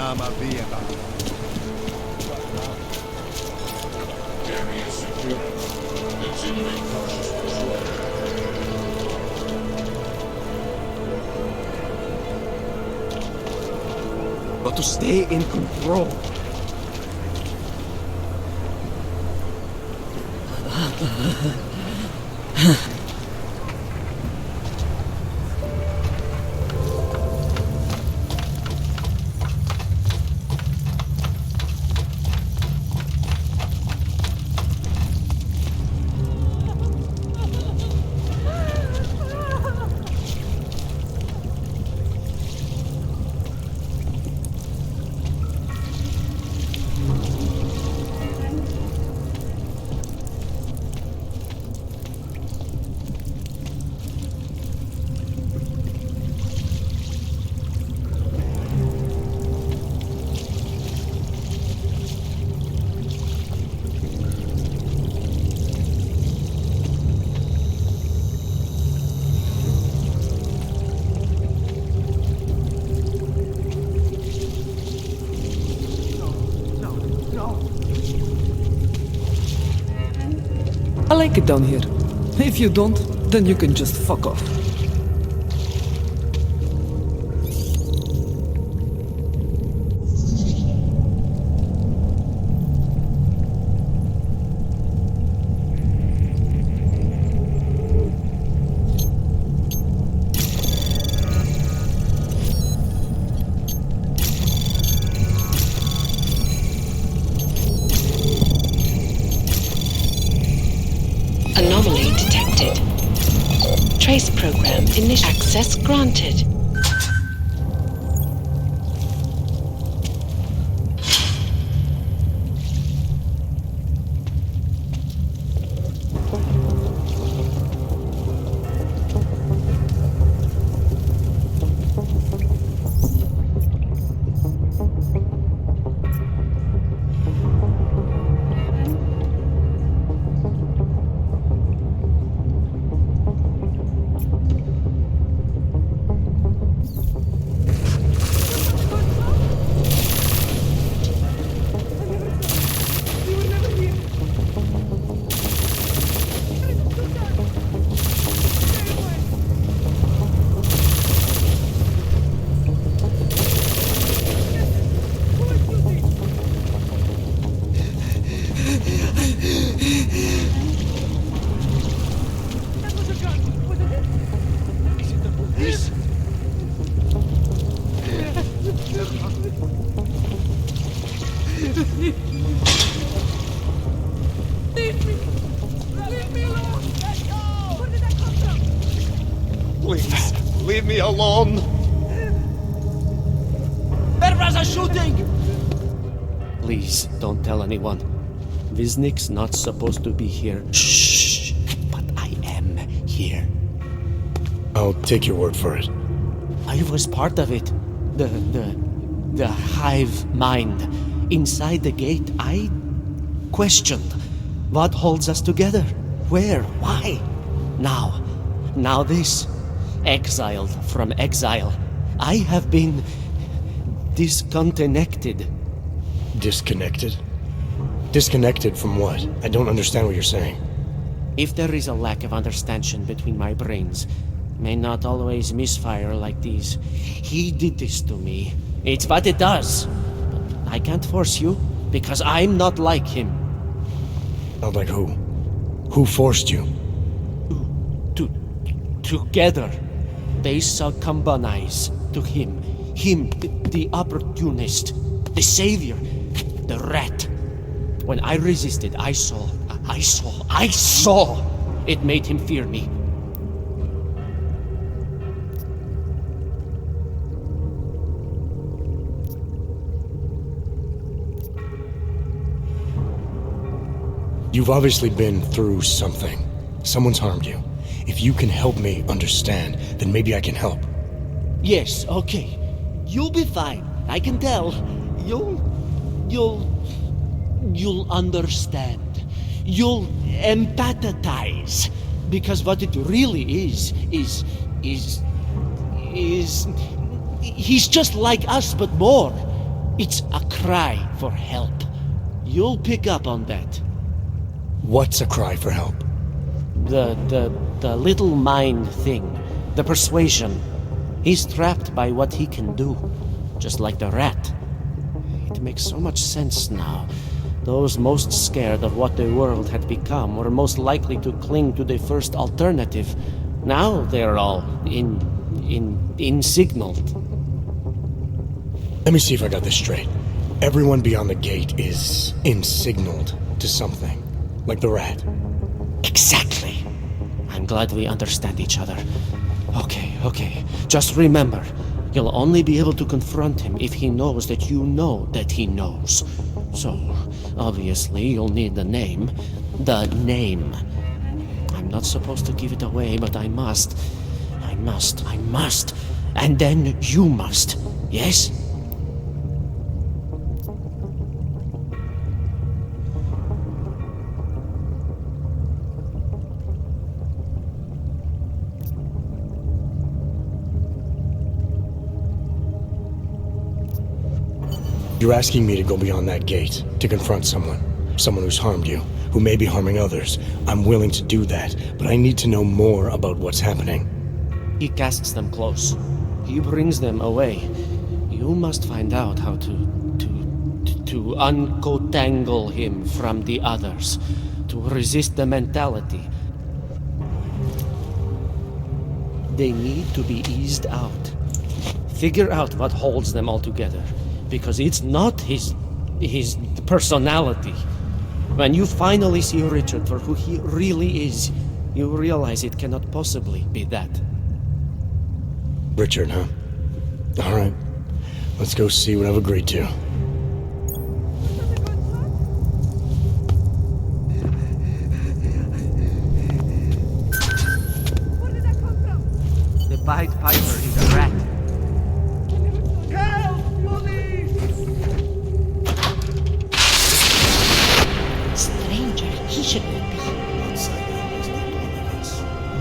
Llama vieja. Area secure. Continuing cautious patrol. Got to stay in control. I like it down here. If you don't, then you can just fuck off. Anomaly detected. Trace program initial access granted. Please, leave me alone. There was a shooting! Please, don't tell anyone. Viznik's not supposed to be here. Shh! But I am here. I'll take your word for it. I was part of it. The hive mind. Inside the gate, I questioned what holds us together. Where? Why? Now this. Exiled from exile. I have been disconnected. Disconnected? Disconnected from what? I don't understand what you're saying. If there is a lack of understanding between my brains, may not always misfire like these. He did this to me. It's what it does. But I can't force you, because I'm not like him. Not like who? Who forced you? Together, they succumbanize to him. Him, the opportunist, the savior, the rat. When I resisted, I saw. It made him fear me. You've obviously been through something. Someone's harmed you. If you can help me understand, then maybe I can help. Yes, okay. You'll be fine. I can tell. You'll understand. You'll empathize. Because what it really is he's just like us, but more. It's a cry for help. You'll pick up on that. What's a cry for help? The little mind thing. The persuasion. He's trapped by what he can do. Just like the rat. It makes so much sense now. Those most scared of what the world had become were most likely to cling to the first alternative. Now they're all insignaled. Let me see if I got this straight. Everyone beyond the gate is insignaled to something. Like the rat. Exactly. I'm glad we understand each other. Okay. Just remember, you'll only be able to confront him if he knows that you know that he knows. So, obviously, you'll need the name. The name. I'm not supposed to give it away, but I must. I must. And then you must. Yes? You're asking me to go beyond that gate, to confront someone who's harmed you, who may be harming others. I'm willing to do that, but I need to know more about what's happening. He casts them close. He brings them away. You must find out how to uncotangle him from the others, to resist the mentality. They need to be eased out. Figure out what holds them all together. Because it's not his personality. When you finally see Richard for who he really is, you realize it cannot possibly be that. Richard, huh? Alright. Let's go see what I've agreed to. The Pied Piper is a rat. Stranger, he should not be. Outsider is not one of us.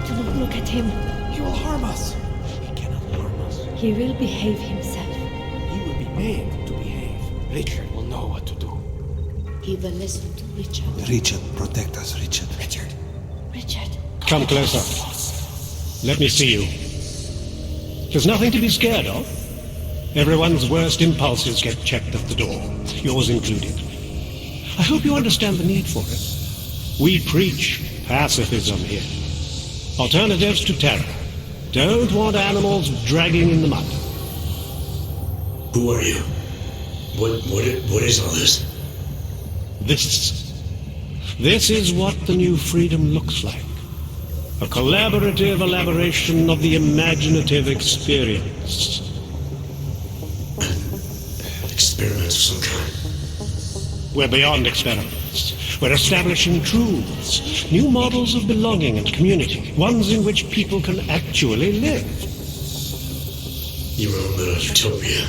Do not look at him. He will harm us. He cannot harm us. He will behave himself. He will be made to behave. Richard will know what to do. He will listen to Richard. Richard, protect us, Richard. Richard. Richard. Come closer. Let me see you. There's nothing to be scared of. Everyone's worst impulses get checked at the door, yours included. I hope you understand the need for it. We preach pacifism here. Alternatives to terror. Don't want animals dragging in the mud. Who are you? What is all this? This is what the new freedom looks like. A collaborative elaboration of the imaginative experience. Experiment of some kind. We're beyond experiments. We're establishing truths, new models of belonging and community, ones in which people can actually live. You wrote about utopia.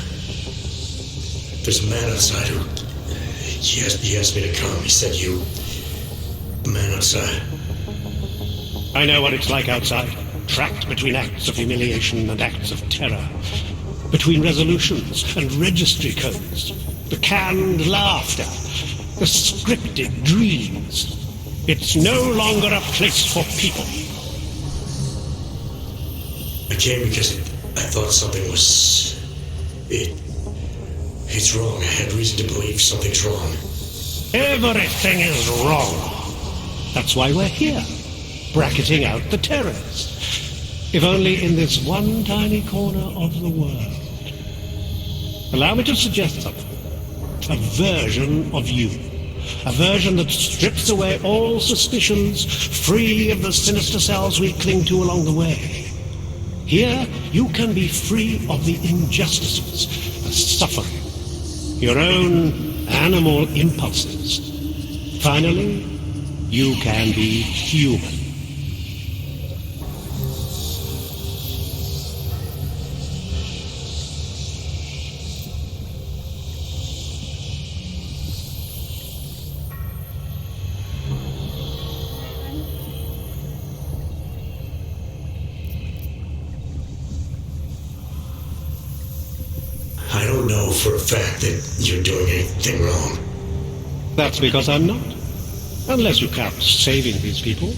There's a man outside who... He asked me to come. He said you... The man outside. I know what it's like outside, trapped between acts of humiliation and acts of terror, between resolutions and registry codes, the canned laughter, the scripted dreams. It's no longer a place for people. I came because I thought something was... It's wrong. I had reason to believe something's wrong. Everything is wrong. That's why we're here, bracketing out the terrors. If only in this one tiny corner of the world. Allow me to suggest something. A version of you. A version that strips away all suspicions, free of the sinister cells we cling to along the way. Here, you can be free of the injustices, the suffering, your own animal impulses. Finally, you can be human. I don't don't know for a fact that you're doing anything wrong. That's because I'm not. Unless you count saving these people.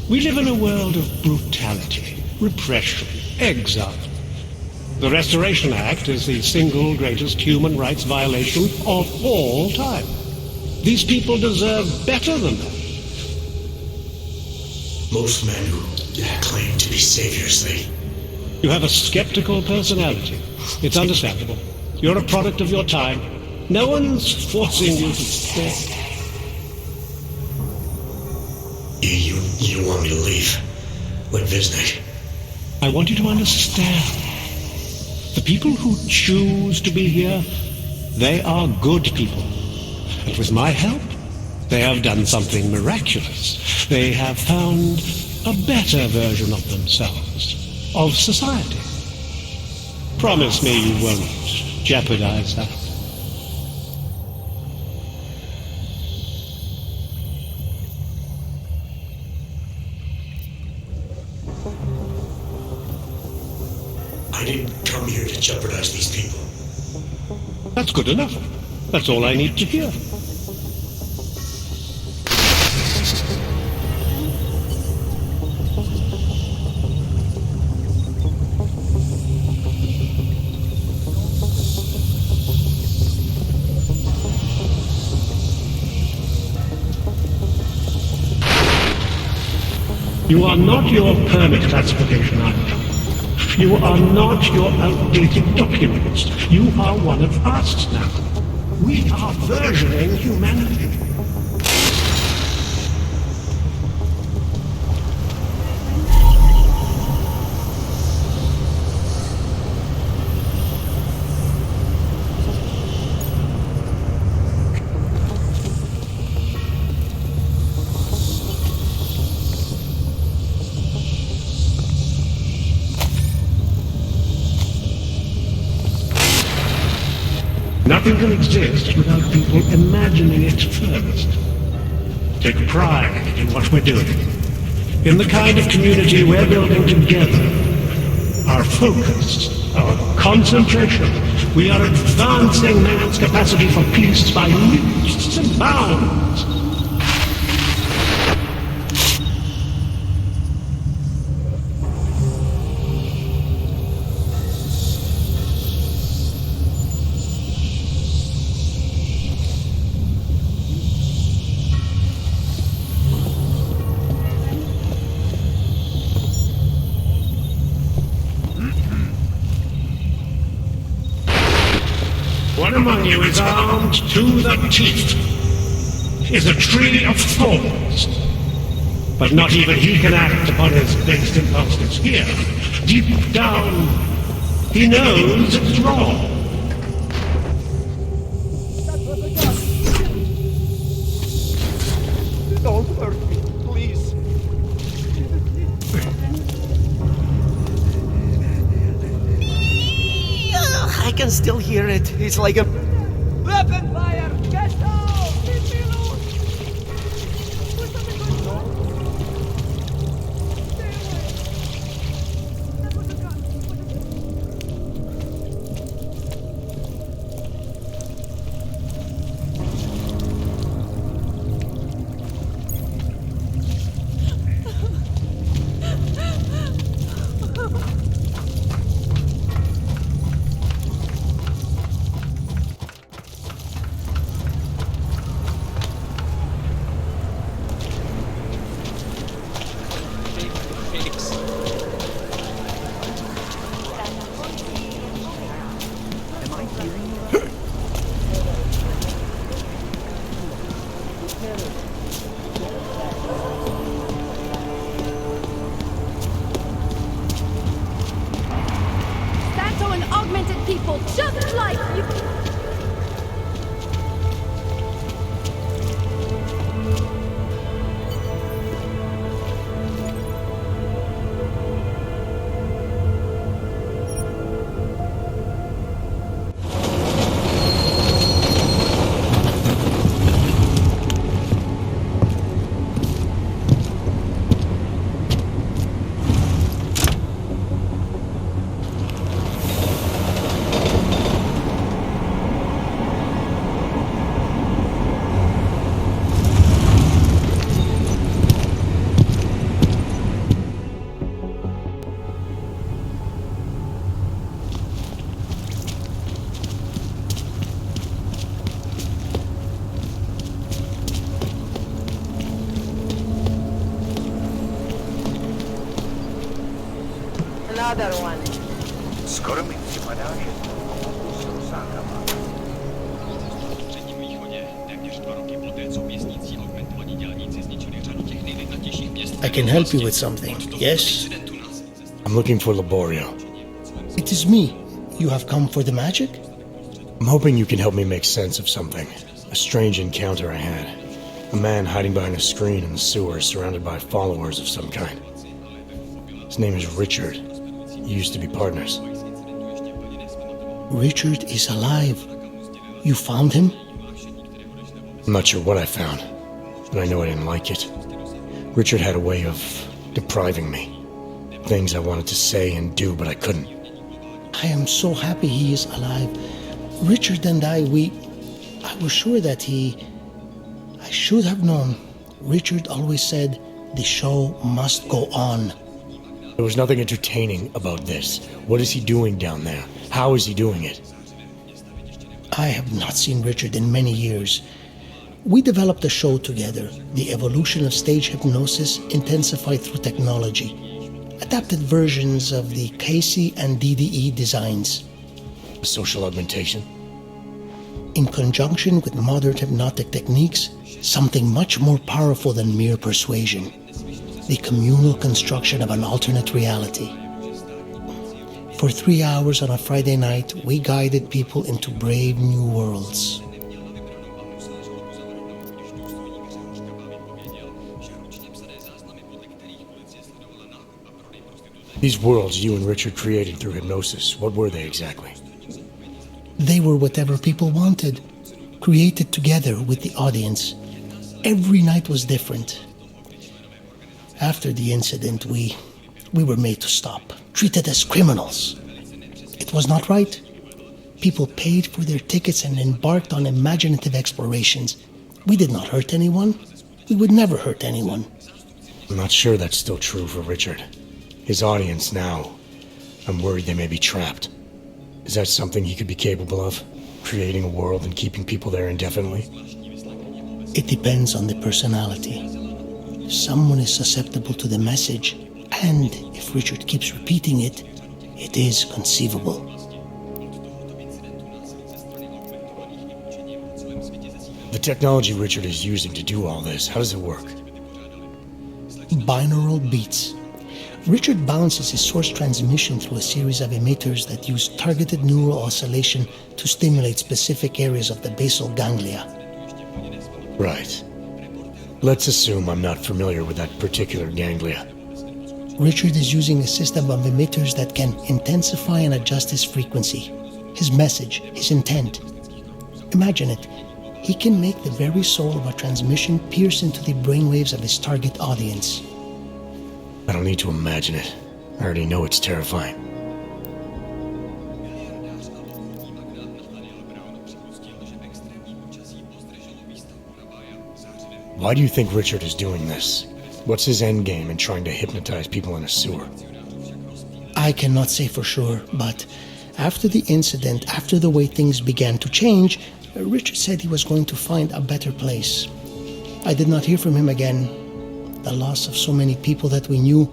We live in a world of brutality, repression, exile. The Restoration Act is the single greatest human rights violation of all time. These people deserve better than that. Most men who claim to be saviors, You have a skeptical personality. It's understandable. You're a product of your time. No one's forcing you to stay. You want me to leave? Like Visney? I want you to understand. The people who choose to be here, they are good people. And with my help, they have done something miraculous. They have found a better version of themselves, of society. Promise me you won't jeopardize that. I didn't come here to jeopardize these people. That's good enough. That's all I need to hear. You are not your permit classification item. You are not your outdated documents. You are one of us now. We are versioning humanity. Nothing can exist without people imagining it first. Take pride in what we're doing, in the kind of community we're building together. Our focus, our concentration. We are advancing man's capacity for peace by leaps and bounds. One among you is armed to the teeth, is a tree of thorns. But not even he can act upon his based impulses. Here, deep down, he knows it's wrong. Don't hurt me, please. I can still hear it. It's like a... Weapon fire! Get down! Leave me alone! Put something on the Stay away! That was a gun. Another one. Skoro mi připadá, že to pokusím zákama. I can help you with something, yes? I'm looking for Laborio. It is me. You have come for the magic? I'm hoping you can help me make sense of something. A strange encounter I had. A man hiding behind a screen in the sewers, surrounded by followers of some kind. His name is Richard. He used to be partners. Richard is alive. You found him? I'm not sure what I found, but I know I didn't like it. Richard had a way of depriving me. Things I wanted to say and do, but I couldn't. I am so happy he is alive. Richard and I was sure that I should have known. Richard always said, the show must go on. There was nothing entertaining about this. What is he doing down there? How is he doing it? I have not seen Richard in many years. We developed a show together, The Evolution of Stage Hypnosis Intensified Through Technology. Adapted versions of the Casey and DDE designs. Social augmentation? In conjunction with modern hypnotic techniques, something much more powerful than mere persuasion. The communal construction of an alternate reality. For 3 hours on a Friday night, we guided people into brave new worlds. These worlds you and Richard created through hypnosis, what were they exactly? They were whatever people wanted, created together with the audience. Every night was different. After the incident, we were made to stop, treated as criminals. It was not right. People paid for their tickets and embarked on imaginative explorations. We did not hurt anyone. We would never hurt anyone. I'm not sure that's still true for Richard. His audience now, I'm worried they may be trapped. Is that something he could be capable of? Creating a world and keeping people there indefinitely? It depends on the personality. If someone is susceptible to the message, and if Richard keeps repeating it, it is conceivable. The technology Richard is using to do all this, how does it work? Binaural beats. Richard bounces his source transmission through a series of emitters that use targeted neural oscillation to stimulate specific areas of the basal ganglia. Right. Let's assume I'm not familiar with that particular ganglia. Richard is using a system of emitters that can intensify and adjust his frequency, his message, his intent. Imagine it. He can make the very soul of a transmission pierce into the brainwaves of his target audience. I don't need to imagine it. I already know it's terrifying. Why do you think Richard is doing this? What's his endgame in trying to hypnotize people in a sewer? I cannot say for sure, but after the incident, after the way things began to change, Richard said he was going to find a better place. I did not hear from him again. The loss of so many people that we knew,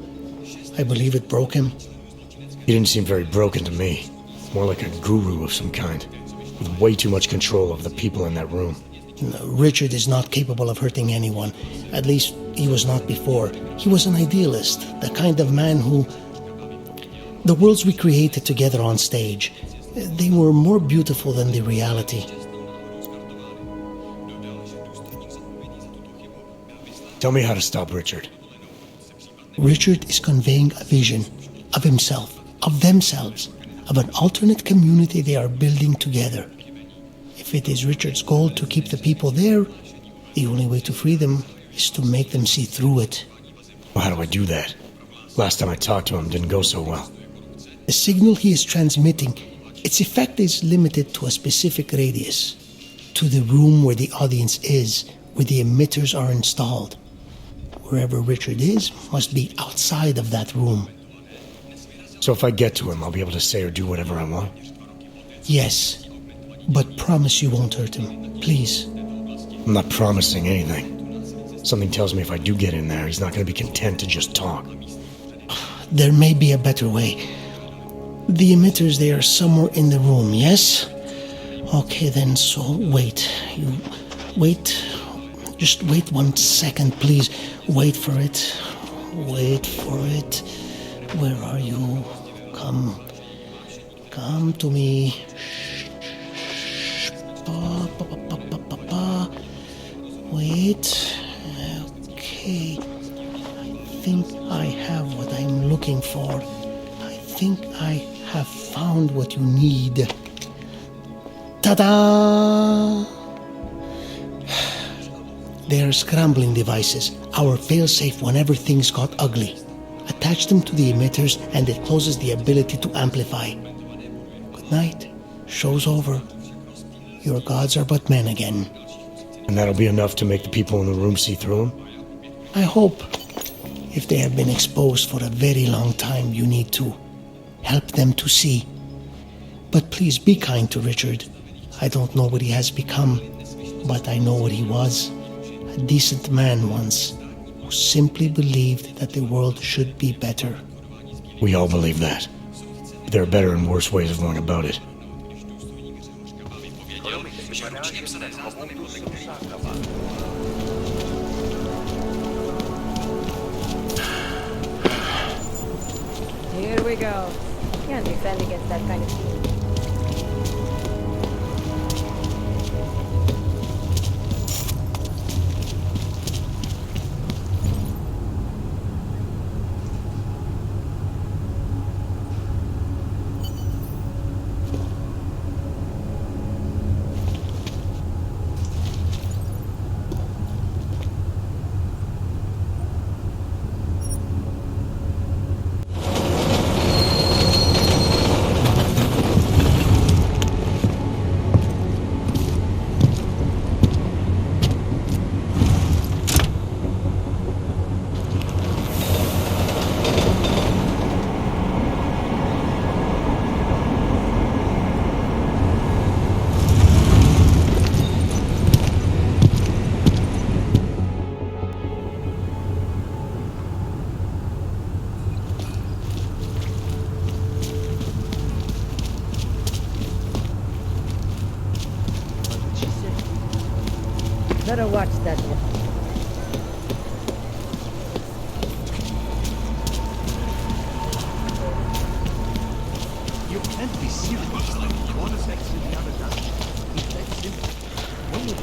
I believe it broke him. He didn't seem very broken to me. More like a guru of some kind, with way too much control of the people in that room. No, Richard is not capable of hurting anyone. At least, he was not before. He was an idealist, the kind of man who... The worlds we created together on stage, they were more beautiful than the reality. Tell me how to stop Richard. Richard is conveying a vision of himself, of themselves, of an alternate community they are building together. If it is Richard's goal to keep the people there, the only way to free them is to make them see through it. Well, how do I do that? Last time I talked to him didn't go so well. The signal he is transmitting, its effect is limited to a specific radius, to the room where the audience is, where the emitters are installed. Wherever Richard is must be outside of that room. So if I get to him, I'll be able to say or do whatever I want? Yes, but promise you won't hurt him, please. I'm not promising anything. Something tells me if I do get in there, he's not going to be content to just talk. There may be a better way. The emitters, they are somewhere in the room, yes? Okay, then, so wait. You wait. Just wait 1 second, please. Wait for it. Wait for it. Where are you? Come. Come to me. Shh. Pa, pa, pa, pa, pa, pa, pa. Wait. Okay. I think I have what I'm looking for. I think I have found what you need. Ta-da! They are scrambling devices, our failsafe whenever things got ugly. Attach them to the emitters and it closes the ability to amplify. Good night. Show's over. Your gods are but men again. And that'll be enough to make the people in the room see through them? I hope. If they have been exposed for a very long time, you need to help them to see. But please be kind to Richard. I don't know what he has become, but I know what he was. A decent man once, who simply believed that the world should be better. We all believe that. There are better and worse ways of going about it. Here we go. Can't defend against that kind of team. Better watch that one. You can't be serious. One affects you, the other doesn't. It's that simple. When you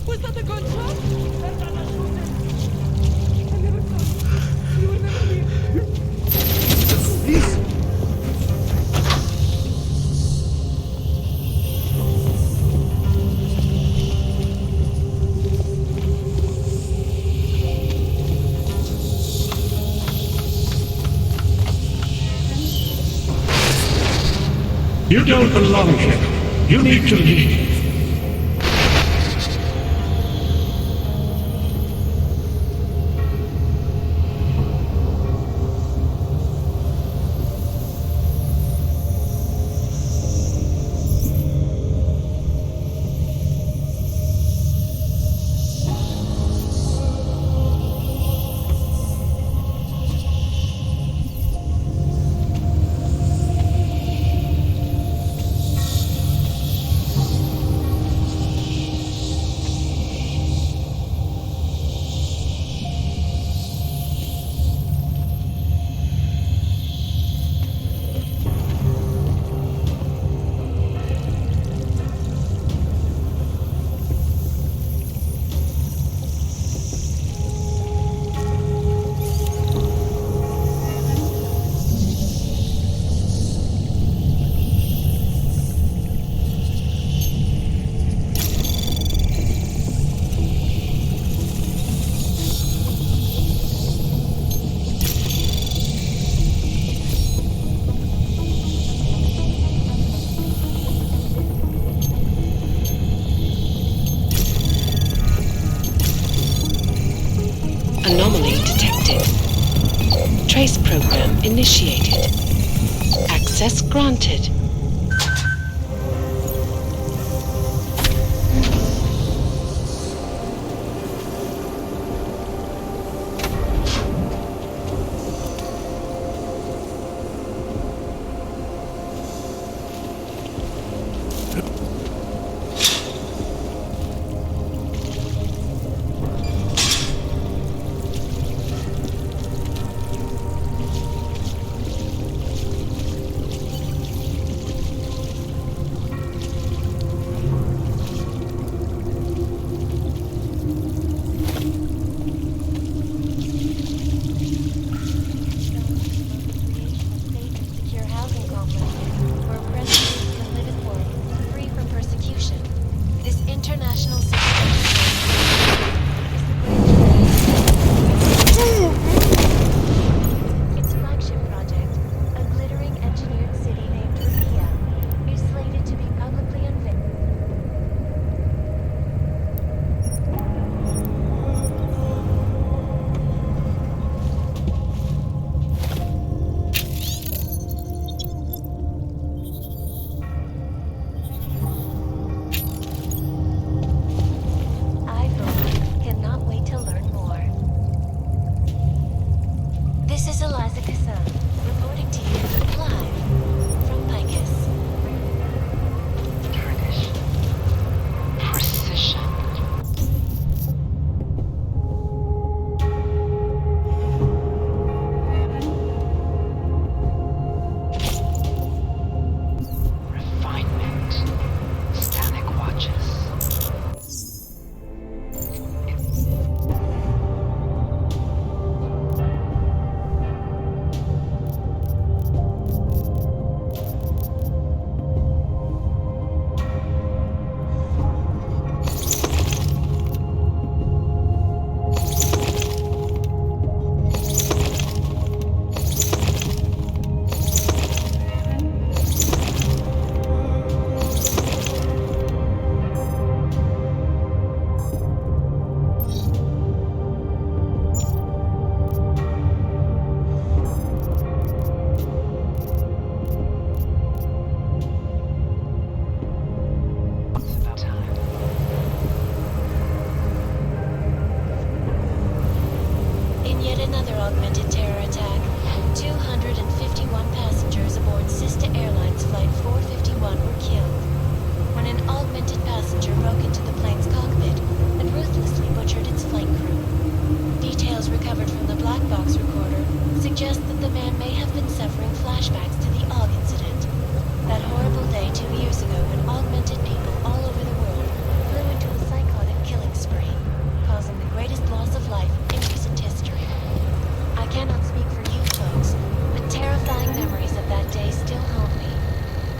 Was that a gunshot? I never thought you would never leave. Please. You don't belong here. You need to leave. Anomaly detected. Trace program initiated. Access granted.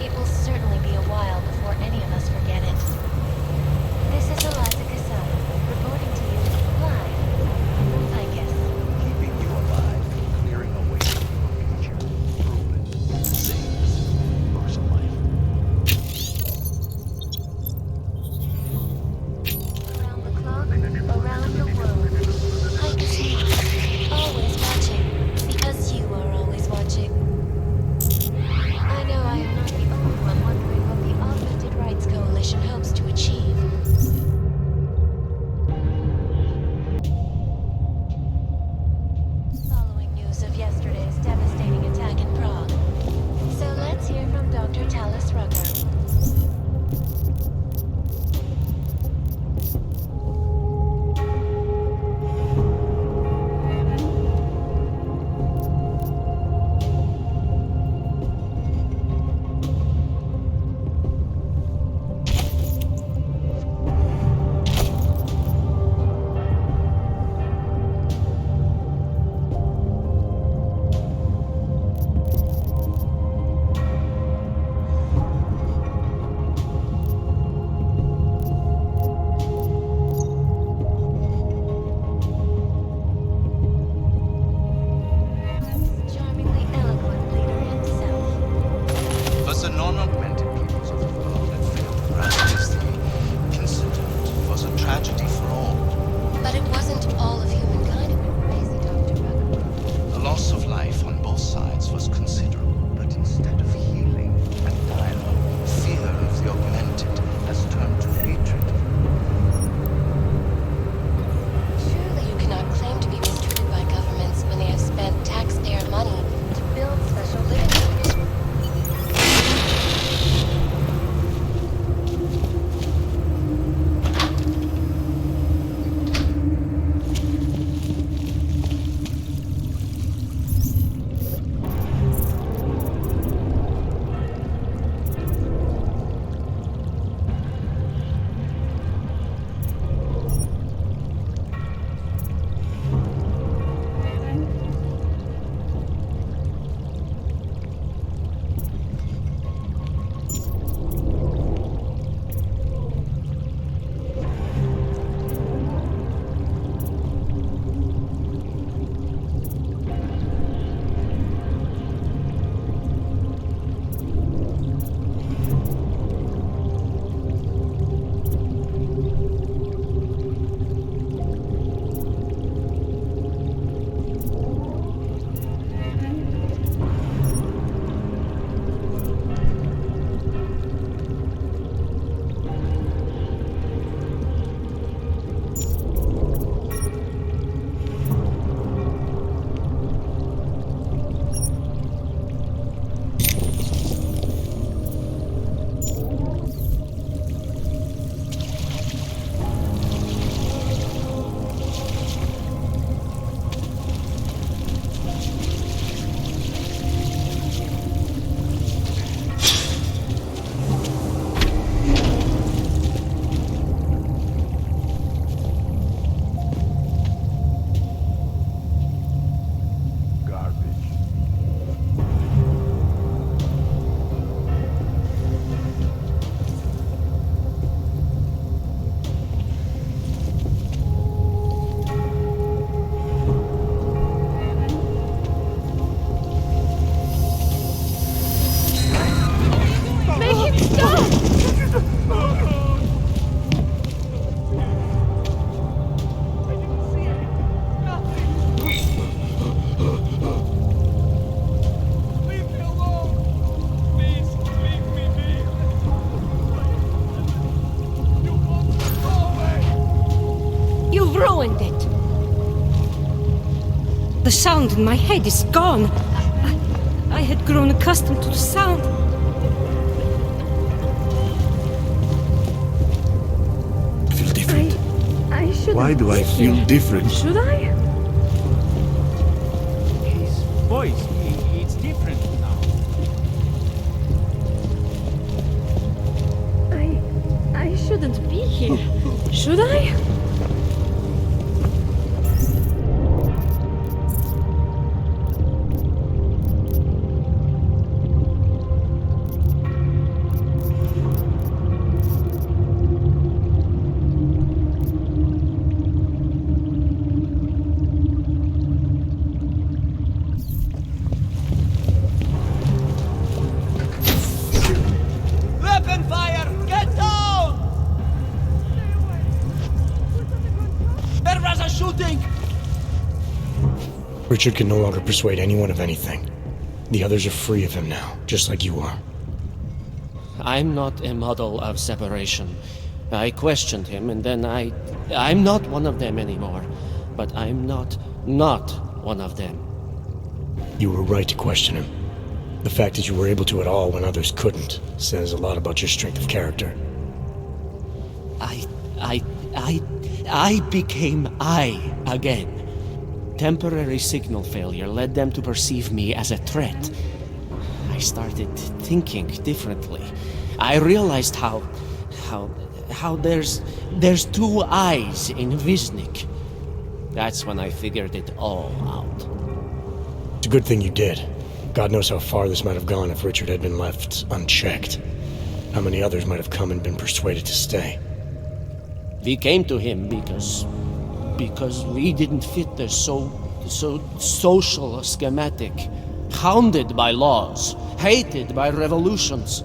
It will The sound in my head is gone. I had grown accustomed to the sound. I feel different. I shouldn't Why do I be feel here. different? Should I? His voice, it's different now. I shouldn't be here. Should I? Weapon fire! Get down! There was a shooting! Richard can no longer persuade anyone of anything. The others are free of him now, just like you are. I'm not a model of separation. I questioned him, and then I'm not one of them anymore. But I'm not one of them. You were right to question him. The fact that you were able to at all when others couldn't says a lot about your strength of character. I became I again. Temporary signal failure led them to perceive me as a threat. I started thinking differently. I realized how there's two eyes in Viznik. That's when I figured it all out. It's a good thing you did. God knows how far this might have gone if Richard had been left unchecked. How many others might have come and been persuaded to stay. We came to him because we didn't fit the so social schematic, hounded by laws, hated by revolutions.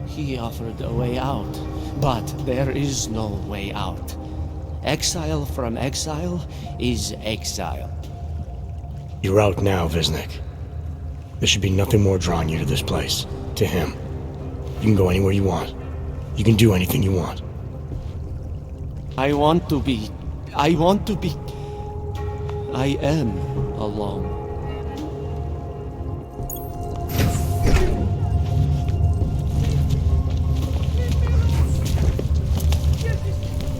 He offered a way out, but there is no way out. Exile from exile is exile. You're out now, Viznik. There should be nothing more drawing you to this place, to him. You can go anywhere you want. You can do anything you want. I am alone.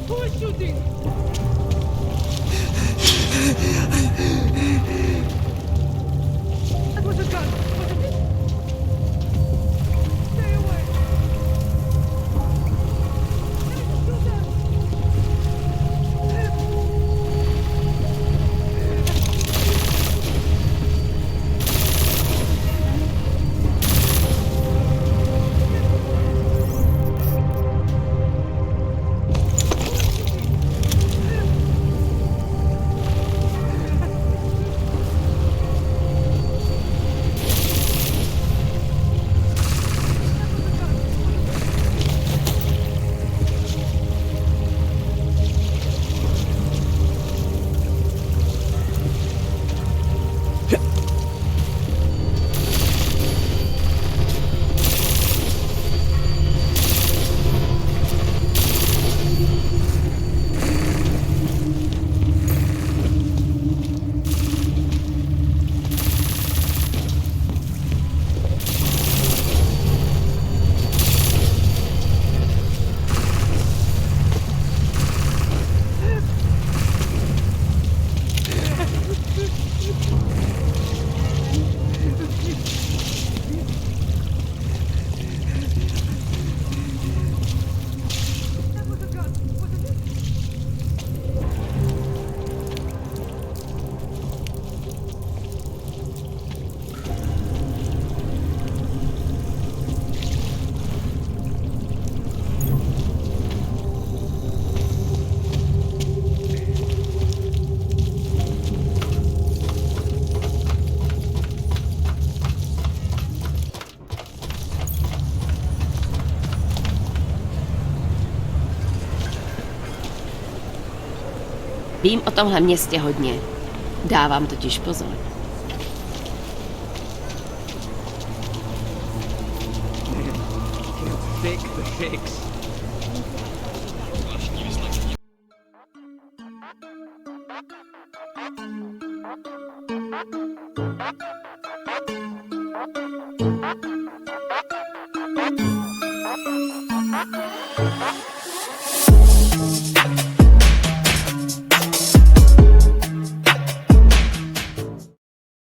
Who is shooting? That was a gun, wasn't it? Stay away! Vím o tomhle městě hodně. Dávám totiž pozor. Take the fix.